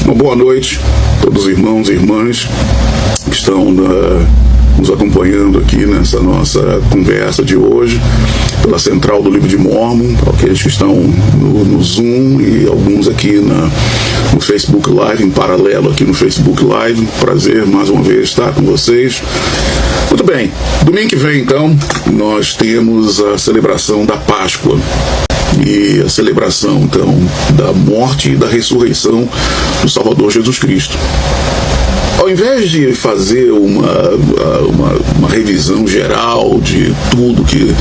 Uma boa noite a todos os irmãos e irmãs que estão nos acompanhando aqui nessa nossa conversa de hoje, pela Central do Livro de Mórmon, para aqueles que estão no Zoom e alguns aqui no Facebook Live, em paralelo aqui no Facebook Live. Prazer mais uma vez estar com vocês. Muito bem, domingo que vem então nós temos a celebração da Páscoa e a celebração então da morte e da ressurreição do Salvador Jesus Cristo. Ao invés de fazer uma revisão geral de tudo que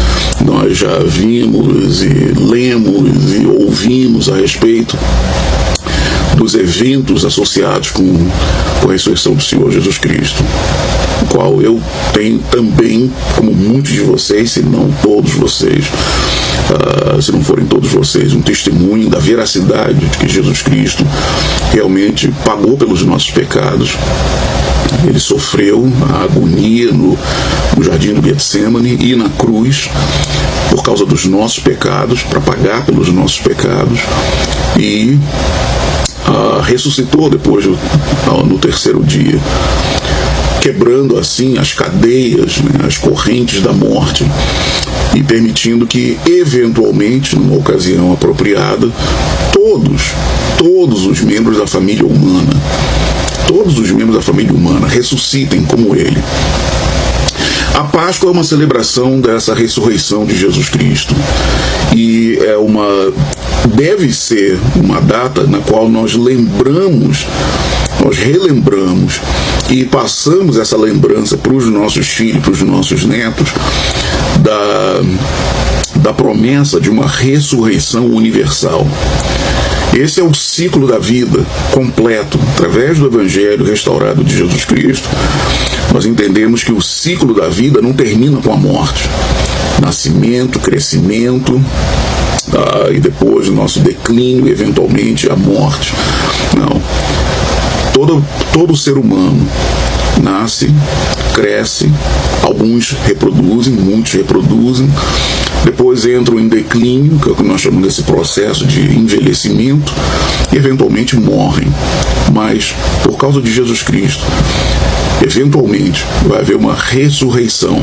nós já vimos e lemos e ouvimos a respeito dos eventos associados com a ressurreição do Senhor Jesus Cristo, o qual eu tenho também, como muitos de vocês, se não todos vocês, se não forem todos vocês, um testemunho da veracidade de que Jesus Cristo realmente pagou pelos nossos pecados. Ele sofreu a agonia no jardim do Getsêmani e na cruz por causa dos nossos pecados, para pagar pelos nossos pecados, e ressuscitou depois no terceiro dia, quebrando assim as cadeias, as correntes da morte, e permitindo que, eventualmente, numa ocasião apropriada, todos os membros da família humana, ressuscitem como ele. A Páscoa é uma celebração dessa ressurreição de Jesus Cristo, e deve ser uma data na qual nós relembramos e passamos essa lembrança para os nossos filhos, para os nossos netos, da promessa de uma ressurreição universal. Esse é o ciclo da vida completo. Através do Evangelho restaurado de Jesus Cristo, nós entendemos que o ciclo da vida não termina com a morte. Nascimento, crescimento, e depois o nosso declínio, eventualmente a morte. Não. Todo ser humano nasce, cresce, alguns reproduzem, muitos reproduzem, depois entram em declínio, que é o que nós chamamos desse processo de envelhecimento, e eventualmente morrem. Mas, por causa de Jesus Cristo, eventualmente vai haver uma ressurreição.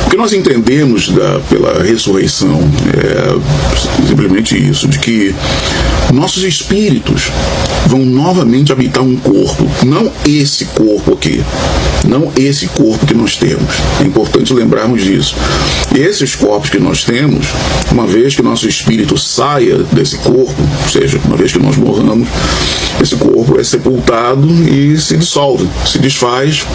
O que nós entendemos pela ressurreição é simplesmente isso, de que nossos espíritos vão novamente habitar um corpo, não esse corpo aqui, não esse corpo que nós temos. É importante lembrarmos disso. E esses corpos que nós temos, uma vez que nosso espírito saia desse corpo, ou seja, uma vez que nós morramos, esse corpo é sepultado e se dissolve, se desfaz.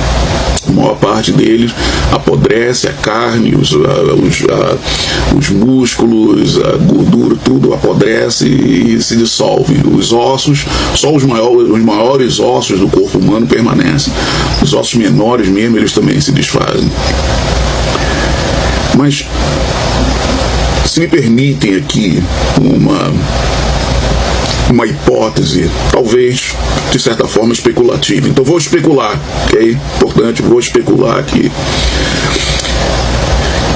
A maior parte deles apodrece, a carne, os músculos, a gordura, tudo apodrece e se dissolve. Os ossos, só os maiores ossos do corpo humano permanecem. Os ossos menores mesmo, eles também se desfazem. Mas, se me permitem aqui uma hipótese, talvez de certa forma especulativa. Então vou especular, ok? Importante, vou especular aqui.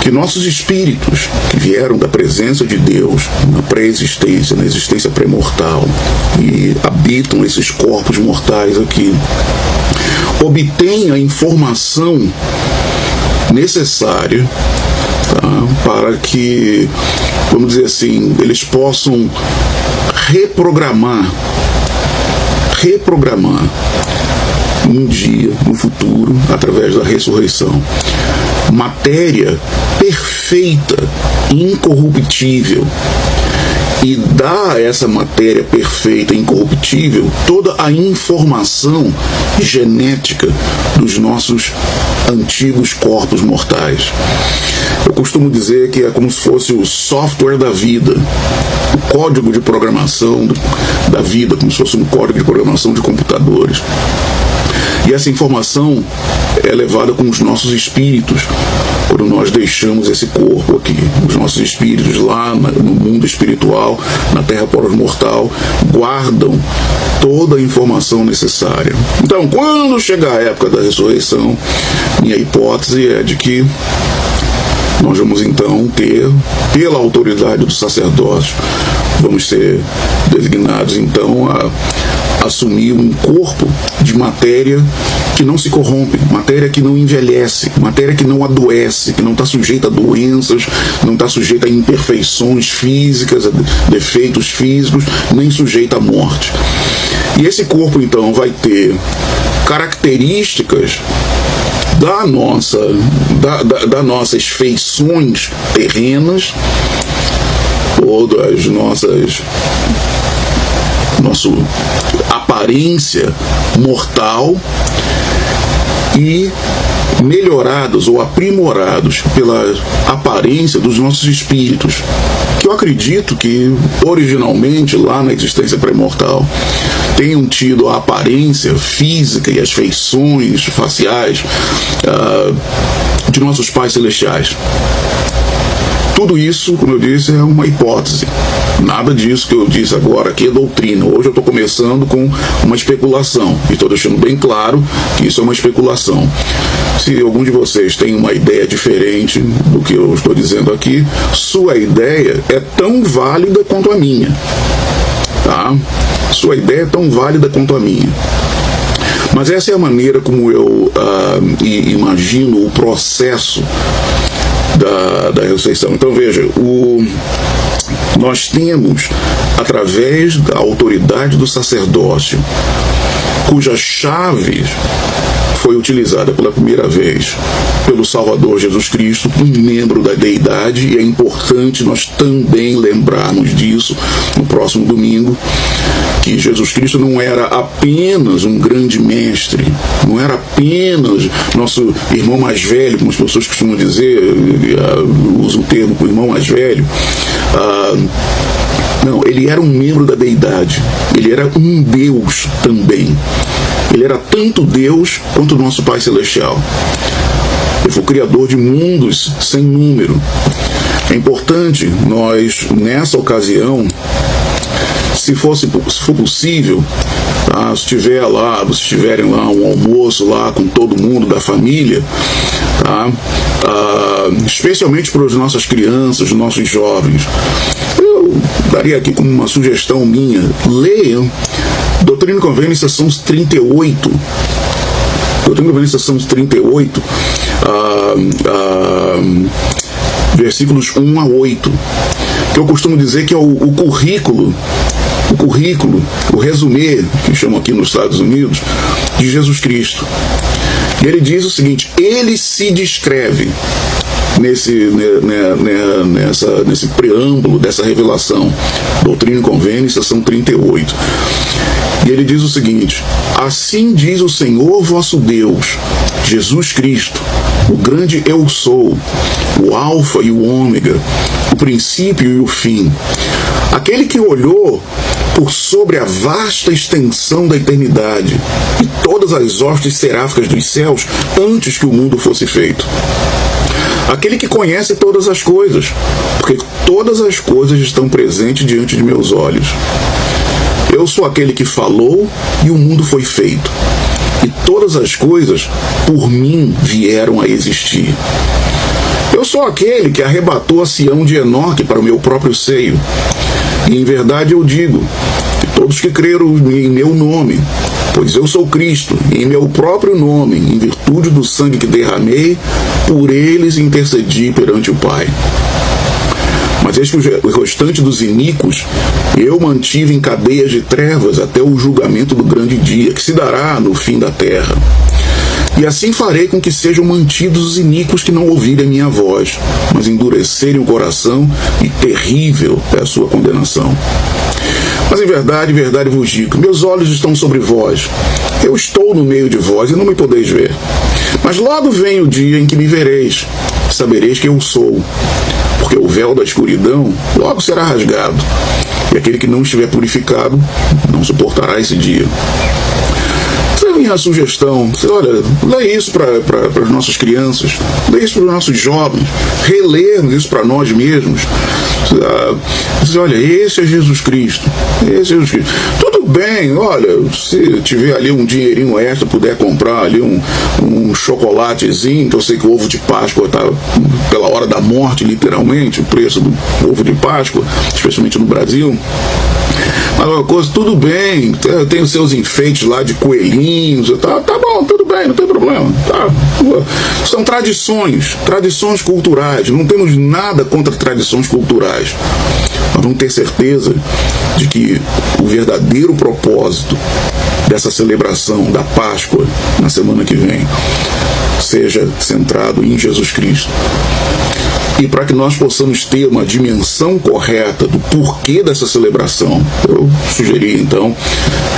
Que nossos espíritos, que vieram da presença de Deus na pré-existência, na existência pré-mortal, e habitam esses corpos mortais aqui, obtêm a informação necessária, para que, vamos dizer assim, eles possam reprogramar um dia no futuro, através da ressurreição, matéria perfeita, incorruptível, e dá a essa matéria perfeita, incorruptível, toda a informação genética dos nossos antigos corpos mortais. Eu costumo dizer que é como se fosse o software da vida, o código de programação da vida, como se fosse um código de programação de computadores. E essa informação é levada com os nossos espíritos, quando nós deixamos esse corpo aqui. Os nossos espíritos lá no mundo espiritual, na terra pós-mortal, guardam toda a informação necessária. Então, quando chegar a época da ressurreição, minha hipótese é de que nós vamos então ter, pela autoridade do sacerdócio, vamos ser designados então assumir um corpo de matéria que não se corrompe, matéria que não envelhece, matéria que não adoece, que não está sujeita a doenças, não está sujeita a imperfeições físicas, a defeitos físicos, nem sujeita à morte. E esse corpo, então, vai ter características das nossas feições terrenas, ou das nossa aparência mortal, e melhorados ou aprimorados pela aparência dos nossos espíritos, que eu acredito que originalmente lá na existência pré-mortal tenham tido a aparência física e as feições faciais de nossos pais celestiais. Tudo isso, como eu disse, é uma hipótese. Nada disso que eu disse agora aqui é doutrina. Hoje eu estou começando com uma especulação. E estou deixando bem claro que isso é uma especulação. Se algum de vocês tem uma ideia diferente do que eu estou dizendo aqui, sua ideia é tão válida quanto a minha. Tá? Sua ideia é tão válida quanto a minha. Mas essa é a maneira como eu imagino o processo da ressurreição. Então veja, nós temos, através da autoridade do sacerdócio, cuja chave foi utilizada pela primeira vez pelo Salvador Jesus Cristo, um membro da deidade, e é importante nós também lembrarmos disso no próximo domingo, que Jesus Cristo não era apenas um grande mestre, não era apenas nosso irmão mais velho, como as pessoas costumam dizer, usam o termo irmão mais velho. Não, ele era um membro da deidade, ele era um Deus também. Ele era tanto Deus quanto o nosso Pai Celestial. Ele foi o criador de mundos sem número. É importante nós, nessa ocasião, se for possível, tá? Se tiverem lá um almoço lá com todo mundo da família, tá? Especialmente para as nossas crianças, os nossos jovens, eu daria aqui como uma sugestão minha: leiam Doutrina e Convênio, são 38. Doutrina e Convênio, são 38, versículos 1 a 8, que eu costumo dizer que é o currículo, o resumê, que chamam aqui nos Estados Unidos, de Jesus Cristo. E ele diz o seguinte: ele se descreve nesse preâmbulo dessa revelação, Doutrina e Convênio, são 38. E ele diz o seguinte: assim diz o Senhor vosso Deus, Jesus Cristo, o grande Eu Sou, o Alfa e o Ômega, o princípio e o fim, aquele que olhou por sobre a vasta extensão da eternidade e todas as hostes seráficas dos céus antes que o mundo fosse feito. Aquele que conhece todas as coisas, porque todas as coisas estão presentes diante de meus olhos. Eu sou aquele que falou e o mundo foi feito, e todas as coisas por mim vieram a existir. Eu sou aquele que arrebatou a Sião de Enoque para o meu próprio seio, e em verdade eu digo que todos que creram em meu nome, pois eu sou Cristo, e em meu próprio nome, em virtude do sangue que derramei, por eles intercedi perante o Pai. Mas eis que o restante dos iníquos eu mantive em cadeias de trevas até o julgamento do grande dia, que se dará no fim da terra. E assim farei com que sejam mantidos os iníquos que não ouvirem a minha voz, mas endurecerem o coração, e terrível é a sua condenação. Mas em verdade vos digo, meus olhos estão sobre vós, eu estou no meio de vós e não me podeis ver. Mas logo vem o dia em que me vereis, sabereis que eu sou, porque o véu da escuridão logo será rasgado, e aquele que não estiver purificado não suportará esse dia. Essa é a minha sugestão. Olha, lê isso para as nossas crianças, lê isso para os nossos jovens, relermos isso para nós mesmos. Olha, esse é Jesus Cristo. Esse é Jesus Cristo. Tudo bem, olha, se tiver ali um dinheirinho extra, puder comprar ali um chocolatezinho, que eu sei que o ovo de Páscoa está pela hora da morte, literalmente, o preço do ovo de Páscoa, especialmente no Brasil. mas uma coisa, tudo bem, tem os seus enfeites lá de coelhinhos, tá bom, tudo bem, não tem problema. Tá. São tradições culturais, não temos nada contra tradições culturais. Nós vamos ter certeza de que o verdadeiro propósito dessa celebração da Páscoa na semana que vem seja centrado em Jesus Cristo. E para que nós possamos ter uma dimensão correta do porquê dessa celebração, eu sugeri então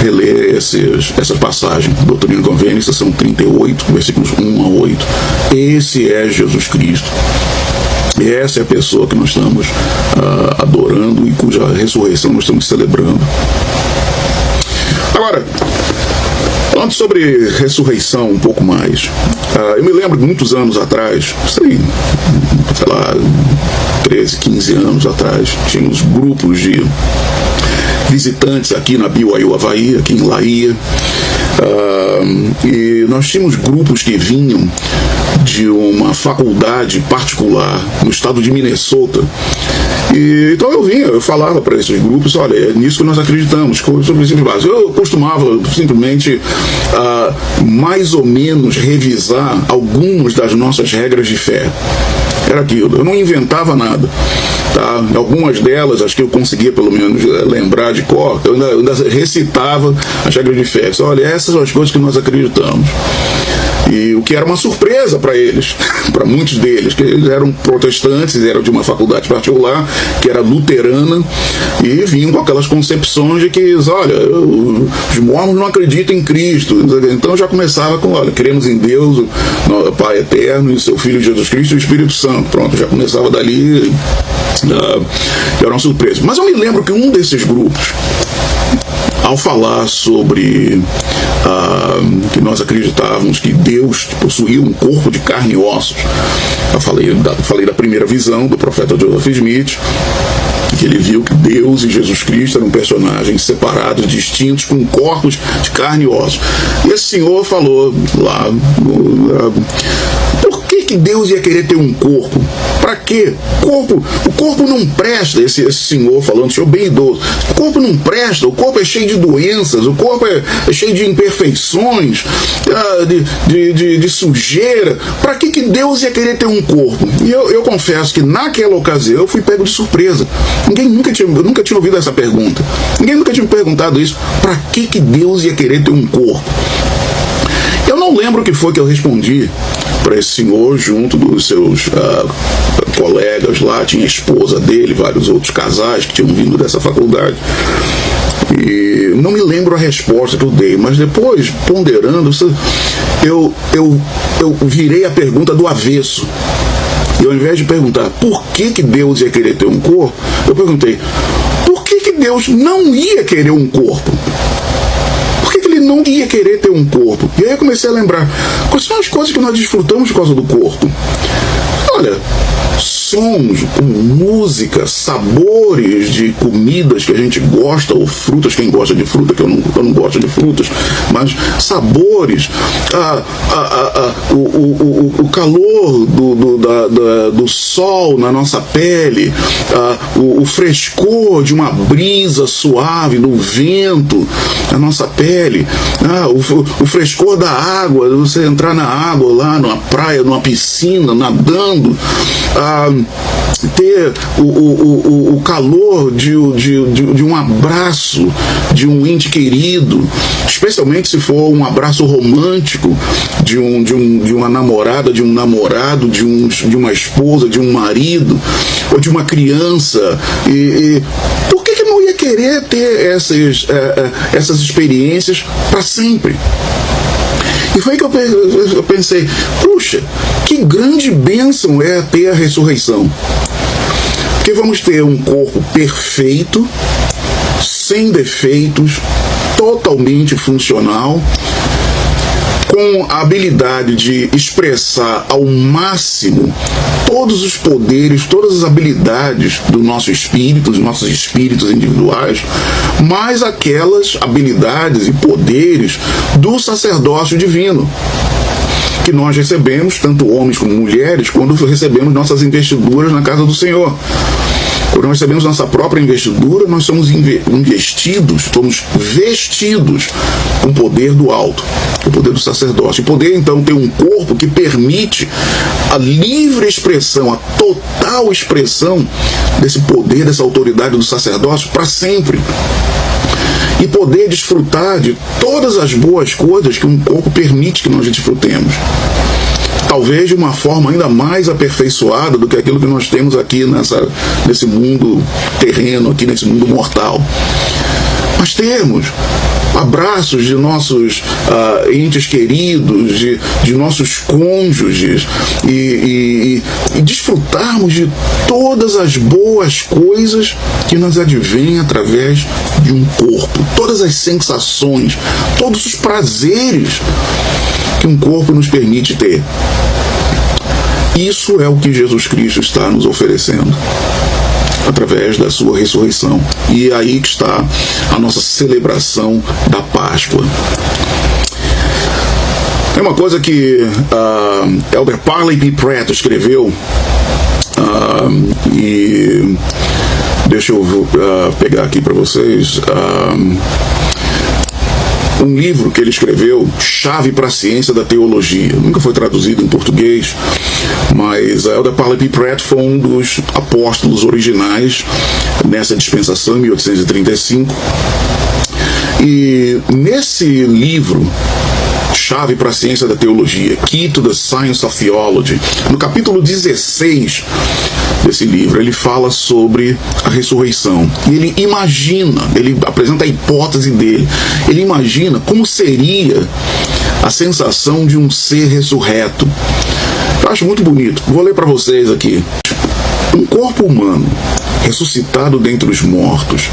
reler essas passagens. Doutrina e Convênios, são 38, versículos 1 a 8. Esse é Jesus Cristo. Essa é a pessoa que nós estamos adorando e cuja ressurreição nós estamos celebrando. Agora, falando sobre ressurreição um pouco mais, eu me lembro de muitos anos atrás, sei lá, 13, 15 anos atrás, tínhamos grupos de visitantes aqui na BYU Havaí, aqui em Laia, e nós tínhamos grupos que vinham de uma faculdade particular no estado de Minnesota. E, então eu falava para esses grupos, olha, é nisso que nós acreditamos, eu costumava simplesmente mais ou menos revisar algumas das nossas regras de fé. Era aquilo, eu não inventava nada. Tá? Algumas delas, acho que eu conseguia pelo menos lembrar de cor, eu ainda recitava as regras de fé. Olha, essas são as coisas que nós acreditamos. E o que era uma surpresa para eles, para muitos deles, que eles eram protestantes, eram de uma faculdade particular, que era luterana, e vinham com aquelas concepções de que, olha, os mormons não acreditam em Cristo. Então já começava com, olha, cremos em Deus, no Pai Eterno, e seu Filho Jesus Cristo e o Espírito Santo. Pronto, já começava dali, era uma surpresa. Mas eu me lembro que um desses grupos, ao falar sobre que nós acreditávamos que Deus possuía um corpo de carne e ossos, eu falei da primeira visão do profeta Joseph Smith, que ele viu que Deus e Jesus Cristo eram personagens separados, distintos, com corpos de carne e ossos. E esse senhor falou lá, por que Deus ia querer ter um corpo? Para quê? O corpo não presta, esse senhor falando, senhor bem idoso, o corpo não presta, o corpo é cheio de doenças, o corpo é cheio de imperfeições, de sujeira. Para que Deus ia querer ter um corpo? E eu confesso que naquela ocasião eu fui pego de surpresa. Eu nunca tinha ouvido essa pergunta. Ninguém nunca tinha me perguntado isso. Para que Deus ia querer ter um corpo? Eu não lembro o que foi que eu respondi para esse senhor, junto dos seus colegas lá. Tinha a esposa dele, vários outros casais que tinham vindo dessa faculdade. E não me lembro a resposta que eu dei, mas depois, ponderando, eu virei a pergunta do avesso. E ao invés de perguntar por que Deus ia querer ter um corpo, eu perguntei, por que Deus não ia querer um corpo? Por que ele não ia querer ter um corpo? E aí eu comecei a lembrar, quais são as coisas que nós desfrutamos por causa do corpo? Olha, sons, música, sabores de comidas que a gente gosta, ou frutas, quem gosta de fruta, que eu não gosto de frutas, mas sabores, o calor do sol na nossa pele, o frescor de uma brisa suave, do vento na nossa pele, o frescor da água, você entrar na água lá, numa praia, numa piscina, nadando, ter o calor de um abraço de um ente querido, especialmente se for um abraço romântico de uma namorada, de um namorado, de uma esposa, de um marido, ou de uma criança. E por que não ia querer ter essas experiências para sempre? E foi que eu pensei, puxa, que grande bênção é ter a ressurreição. Porque vamos ter um corpo perfeito, sem defeitos, totalmente funcional, com a habilidade de expressar ao máximo todos os poderes, todas as habilidades do nosso espírito, dos nossos espíritos individuais, mais aquelas habilidades e poderes do sacerdócio divino, que nós recebemos, tanto homens como mulheres, quando recebemos nossas investiduras na casa do Senhor. Quando nós recebemos nossa própria investidura, nós somos investidos, somos vestidos com o poder do alto, o poder do sacerdócio. O poder, então, tem um corpo que permite a livre expressão, a total expressão desse poder, dessa autoridade do sacerdócio para sempre. E poder desfrutar de todas as boas coisas que um corpo permite que nós desfrutemos. Talvez de uma forma ainda mais aperfeiçoada do que aquilo que nós temos aqui nesse mundo terreno, aqui nesse mundo mortal. Mas temos abraços de nossos entes queridos, de nossos cônjuges, e desfrutarmos de todas as boas coisas que nos advêm através de um corpo, todas as sensações, todos os prazeres que um corpo nos permite ter. Isso é o que Jesus Cristo está nos oferecendo através da sua ressurreição. E é aí que está a nossa celebração da Páscoa. É uma coisa que Elder Parley P. Pratt escreveu, e deixa eu pegar aqui para vocês um livro que ele escreveu, Chave para a Ciência da Teologia. Nunca foi traduzido em português, mas Elder Parley P. Pratt foi um dos apóstolos originais nessa dispensação, em 1835. E nesse livro, Chave para a Ciência da Teologia, Key to the Science of Theology, no capítulo 16 desse livro, ele fala sobre a ressurreição. E ele imagina, ele apresenta a hipótese dele, ele imagina como seria a sensação de um ser ressurreto. Eu acho muito bonito. Vou ler para vocês aqui. Um corpo humano ressuscitado dentre os mortos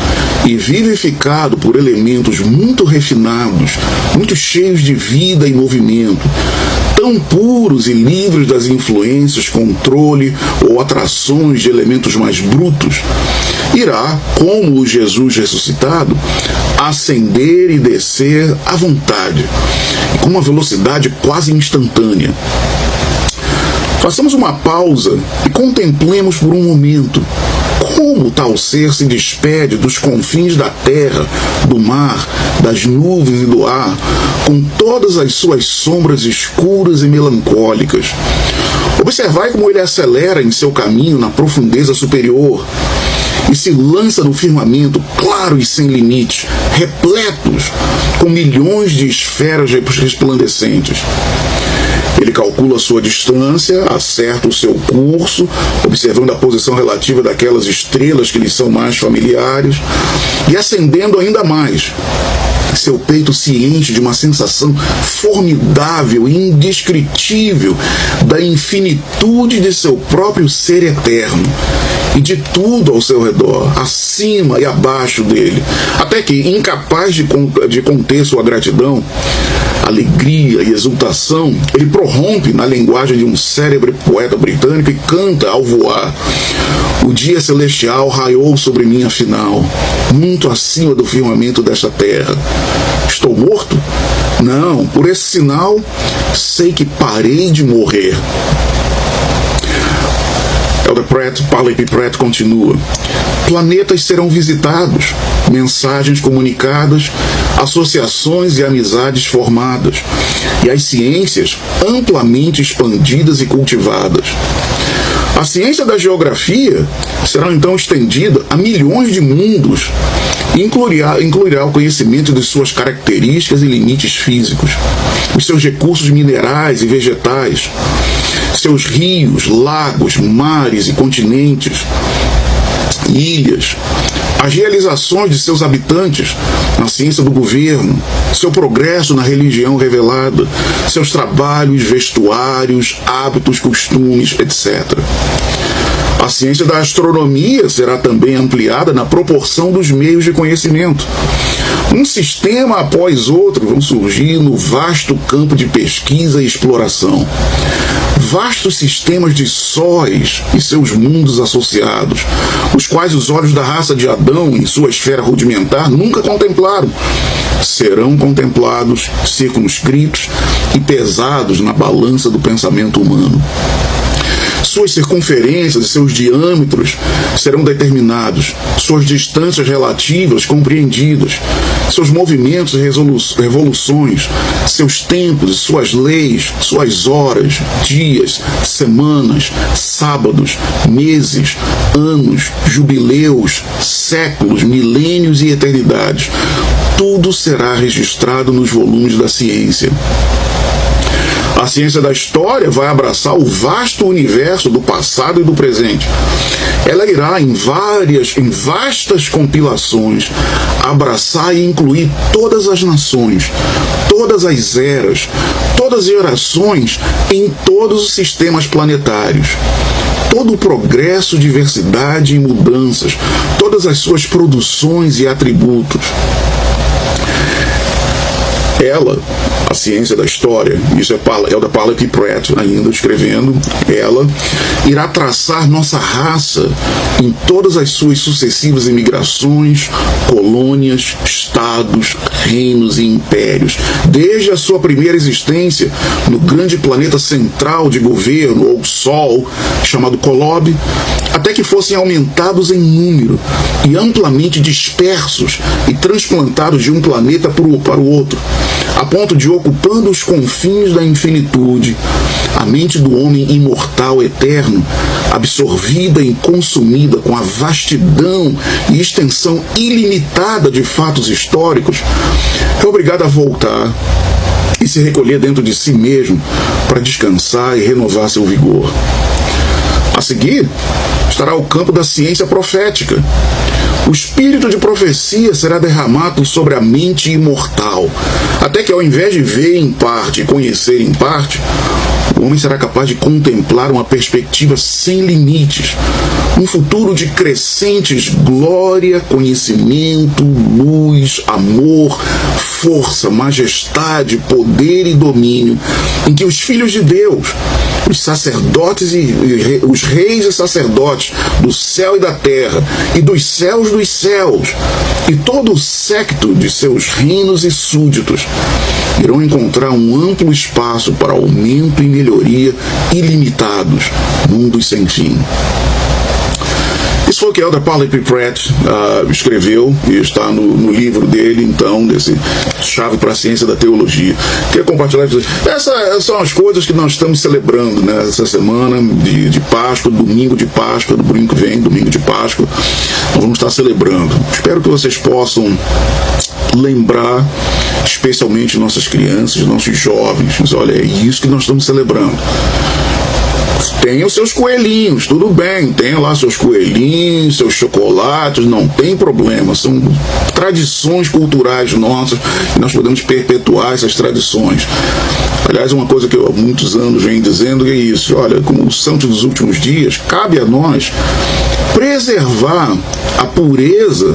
e vivificado por elementos muito refinados, muito cheios de vida e movimento, tão puros e livres das influências, controle ou atrações de elementos mais brutos, irá, como o Jesus ressuscitado, ascender e descer à vontade, com uma velocidade quase instantânea. Façamos uma pausa e contemplemos por um momento como tal ser se despede dos confins da terra, do mar, das nuvens e do ar, com todas as suas sombras escuras e melancólicas. Observai como ele acelera em seu caminho na profundeza superior e se lança no firmamento claro e sem limites, repletos com milhões de esferas resplandecentes. Ele calcula a sua distância, acerta o seu curso, observando a posição relativa daquelas estrelas que lhe são mais familiares, e ascendendo ainda mais. Seu peito se enche de uma sensação formidável e indescritível da infinitude de seu próprio ser eterno e de tudo ao seu redor, acima e abaixo dele, até que, incapaz de conter sua gratidão, alegria e exultação, ele prorrompe na linguagem de um célebre poeta britânico e canta ao voar: o dia celestial raiou sobre mim afinal, muito acima do firmamento desta terra. Estou morto? Não, por esse sinal sei que parei de morrer. Elder Parley P. Pratt continua: planetas serão visitados, mensagens comunicadas, associações e amizades formadas, e as ciências amplamente expandidas e cultivadas. A ciência da geografia será então estendida a milhões de mundos e incluirá o conhecimento de suas características e limites físicos, os seus recursos minerais e vegetais, seus rios, lagos, mares e continentes, ilhas, as realizações de seus habitantes na ciência do governo, seu progresso na religião revelada, seus trabalhos, vestuários, hábitos, costumes, etc. A ciência da astronomia será também ampliada na proporção dos meios de conhecimento. Um sistema após outro vão surgir no vasto campo de pesquisa e exploração. Vastos sistemas de sóis e seus mundos associados, os quais os olhos da raça de Adão, em sua esfera rudimentar, nunca contemplaram, serão contemplados, circunscritos e pesados na balança do pensamento humano. suas circunferências e seus diâmetros serão determinados, suas distâncias relativas compreendidas, seus movimentos e revoluções, seus tempos e suas leis, suas horas, dias, semanas, sábados, meses, anos, jubileus, séculos, milênios e eternidades. Tudo será registrado nos volumes da ciência. A ciência da história vai abraçar o vasto universo do passado e do presente. Ela irá, em vastas compilações, abraçar e incluir todas as nações, todas as eras, todas as gerações em todos os sistemas planetários. Todo o progresso, diversidade e mudanças, todas as suas produções e atributos. Ela, a ciência da história, isso é o da Paley P. Pratt ainda escrevendo, ela irá traçar nossa raça em todas as suas sucessivas imigrações, colônias, estados, reinos e impérios, desde a sua primeira existência no grande planeta central de governo, ou Sol, chamado Kolob, até que fossem aumentados em número e amplamente dispersos e transplantados de um planeta para o outro, a ponto de, ocupando os confins da infinitude, a mente do homem imortal eterno, absorvida e consumida com a vastidão e extensão ilimitada de fatos históricos, é obrigada a voltar e se recolher dentro de si mesmo para descansar e renovar seu vigor. A seguir, estará o campo da ciência profética. O espírito de profecia será derramado sobre a mente imortal, até que, ao invés de ver em parte e conhecer em parte, o homem será capaz de contemplar uma perspectiva sem limites, um futuro de crescentes glória, conhecimento, luz, amor, força, majestade, poder e domínio, em que os filhos de Deus, os sacerdotes e os reis e sacerdotes do céu e da terra, e dos céus, e todo o séquito de seus reinos e súditos, irão encontrar um amplo espaço para aumento e melhoria ilimitados, mundos sem fim. Isso foi o que Elder Paley P. Pratt escreveu, e está no livro dele, então, desse Chave para a Ciência da Teologia. Queria compartilhar com vocês. Essas são as coisas que nós estamos celebrando, né, essa semana de Páscoa, domingo de Páscoa, do domingo que vem, domingo de Páscoa, nós vamos estar celebrando. Espero que vocês possam lembrar, especialmente nossas crianças, nossos jovens, mas olha, é isso que nós estamos celebrando. Tem os seus coelhinhos, tudo bem, tem lá seus coelhinhos, seus chocolates, não tem problema, são tradições culturais nossas e nós podemos perpetuar essas tradições. Aliás, uma coisa que eu há muitos anos venho dizendo é isso: olha, como os santos dos últimos dias, cabe a nós preservar a pureza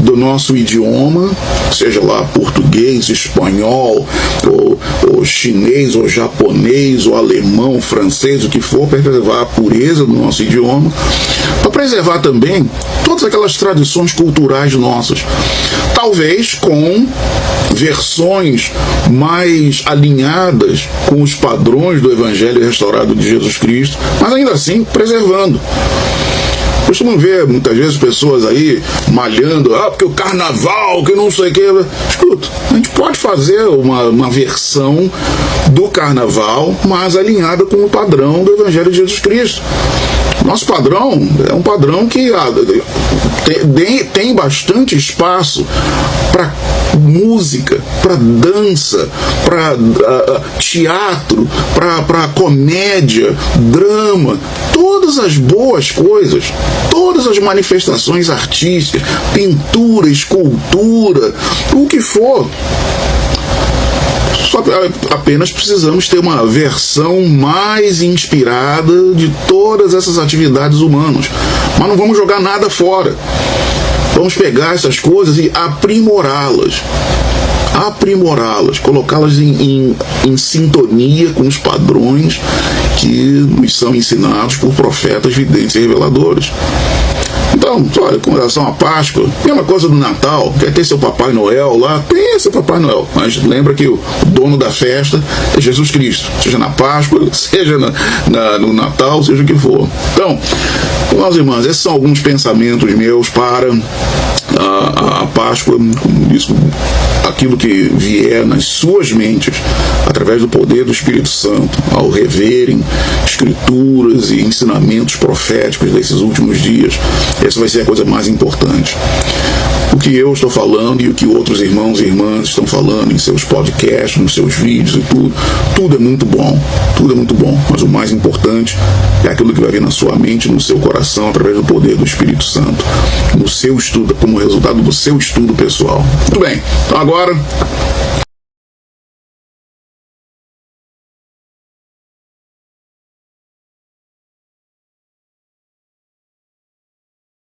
do nosso idioma, seja lá português, espanhol, ou chinês, ou japonês, ou alemão, francês, o que for, preservar a pureza do nosso idioma, para preservar também todas aquelas tradições culturais nossas, talvez com versões mais alinhadas com os padrões do Evangelho restaurado de Jesus Cristo, mas ainda assim preservando. Costumam ver muitas vezes pessoas aí malhando, porque o carnaval, que não sei o que. Escuta, a gente pode fazer uma versão do carnaval, mas alinhada com o padrão do Evangelho de Jesus Cristo. Nosso padrão é um padrão que tem bastante espaço para música, para dança, para teatro, para comédia, drama, todas as boas coisas, todas as manifestações artísticas, pintura, escultura, o que for. Só apenas precisamos ter uma versão mais inspirada de todas essas atividades humanas. Mas não vamos jogar nada fora. Vamos pegar essas coisas e aprimorá-las, colocá-las em sintonia com os padrões que nos são ensinados por profetas, videntes e reveladores. Então, olha, com relação à Páscoa, mesma coisa do Natal, quer ter seu Papai Noel lá, tem seu Papai Noel, mas lembra que o dono da festa é Jesus Cristo, seja na Páscoa, seja no Natal, seja o que for. Então, irmãos e irmãs, esses são alguns pensamentos meus para a Páscoa, aquilo que vier nas suas mentes, através do poder do Espírito Santo, ao reverem escrituras e ensinamentos proféticos desses últimos dias. Essa vai ser a coisa mais importante. O que eu estou falando e o que outros irmãos e irmãs estão falando em seus podcasts, nos seus vídeos e tudo é muito bom, mas o mais importante é aquilo que vai vir na sua mente, no seu coração, através do poder do Espírito Santo, no seu estudo, como resultado do seu estudo pessoal. Muito bem, então agora